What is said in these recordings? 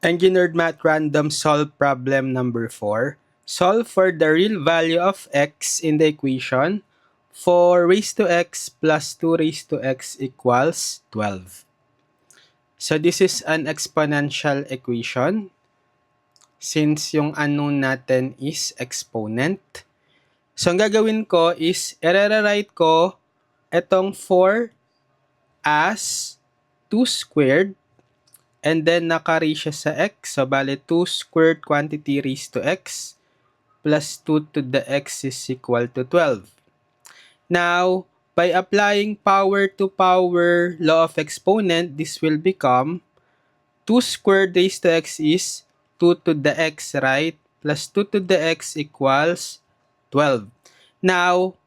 Engineered Math Random Solve Problem number 4. Solve for the real value of x in the equation 4 raised to x plus 2 raised to x equals 12. So this is an exponential equation since yung unknown natin is exponent. So ang gagawin ko is i-rewrite ko itong 4 as 2 squared. And then, naka-raise siya sa x. So, bale, 2 squared quantity raised to x plus 2 to the x is equal to 12. Now, by applying power to power law of exponent, this will become 2 squared raised to x is 2 to the x, right? Plus 2 to the x equals 12. Now,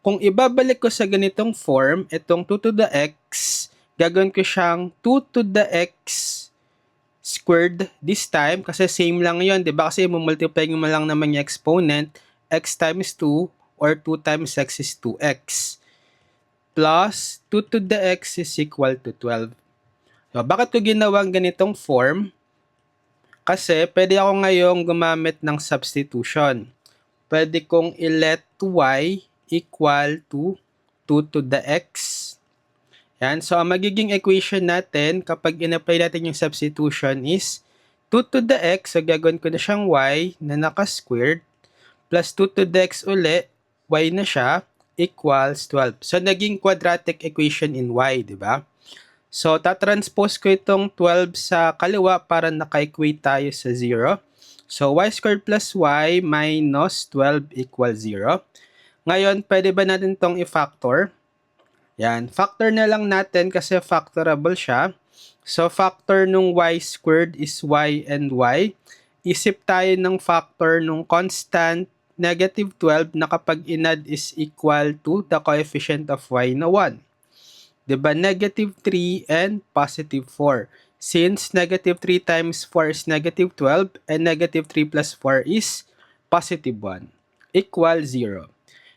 kung ibabalik ko sa ganitong form, itong 2 to the x, gagawin ko siyang 2 to the x squared this time kasi same lang yon, 'di ba? Kasi multiply mo lang naman yung exponent, x times 2 or 2 times x is 2x plus 2 to the x is equal to 12. So, bakit ko ginawang ganitong form? Kasi pwede ako ngayong gumamit ng substitution. Pwede kong i-let y equal to 2 to the x. Yan. So, ang magiging equation natin kapag in-apply natin yung substitution is 2 to the x. So, gagawin ko na siyang y na naka-squared plus 2 to the x uli, y na siya, equals 12. So, naging quadratic equation in y, di ba? So, tatranspose ko itong 12 sa kaliwa para naka-equate tayo sa 0. So, y squared plus y minus 12 equals 0. Ngayon, pwede ba natin itong i-factor? Yan, factor na lang natin kasi factorable siya. So, factor nung y squared is y and y. Isip tayo ng factor nung constant negative 12 na kapag inad is equal to the coefficient of y na 1. Diba? Negative 3 and positive 4. Since negative 3 times 4 is negative 12 and negative 3 plus 4 is positive 1 equals 0.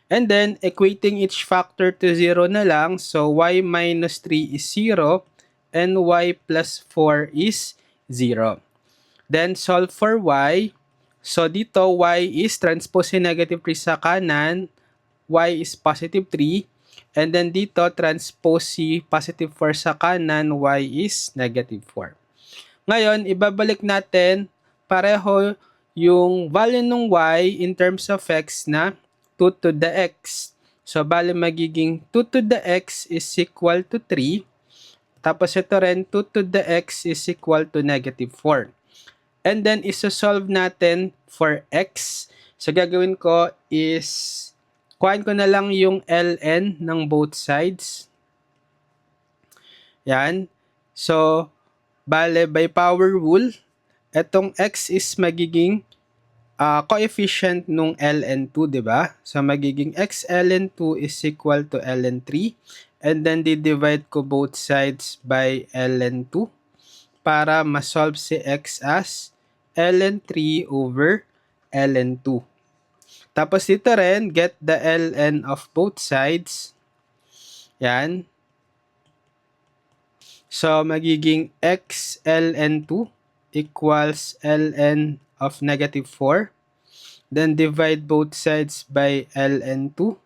And then, equating each factor to 0 na lang. So, y minus 3 is 0 and y plus 4 is 0. Then, solve for y. So, dito, y is transpose yung negative 3 sa kanan. Y is positive 3. And then, dito, transpose si positive 4 sa kanan. Y is negative 4. Ngayon, ibabalik natin pareho yung value ng y in terms of x na 2 to the x. So, bali magiging 2 to the x is equal to 3. Tapos ito rin, 2 to the x is equal to negative 4. And then, isa-solve natin for x. So, gagawin ko is, kuhain ko na lang yung ln ng both sides. Yan. So, bale, by power rule, itong x is magiging coefficient nung ln2, di ba? So, magiging x ln2 is equal to ln3. And then, di-divide ko both sides by ln2 para ma-solve si x as ln3 over ln2. Tapos, dito rin, get the ln of both sides. Yan. So, magiging x ln2 equals ln of negative 4. Then divide both sides by ln2.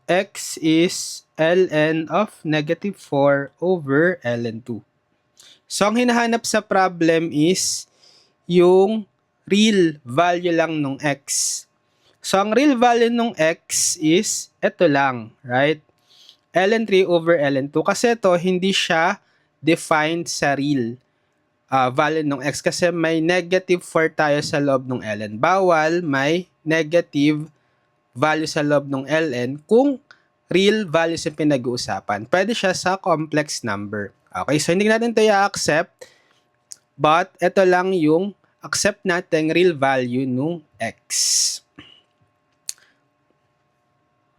X is ln of negative 4 over ln2. So, ang hinahanap sa problem is yung real value lang nung x. So, ang real value nung x is ito lang, right? ln3 over ln2. Kasi ito, hindi siya defined sa real value ng x kasi may negative 4 tayo sa loob ng ln. Bawal may negative value sa loob ng ln kung real values yung pinag-uusapan. Pwede siya sa complex number. Okay, so hindi natin ito i-accept, but ito lang yung accept natin real value ng x.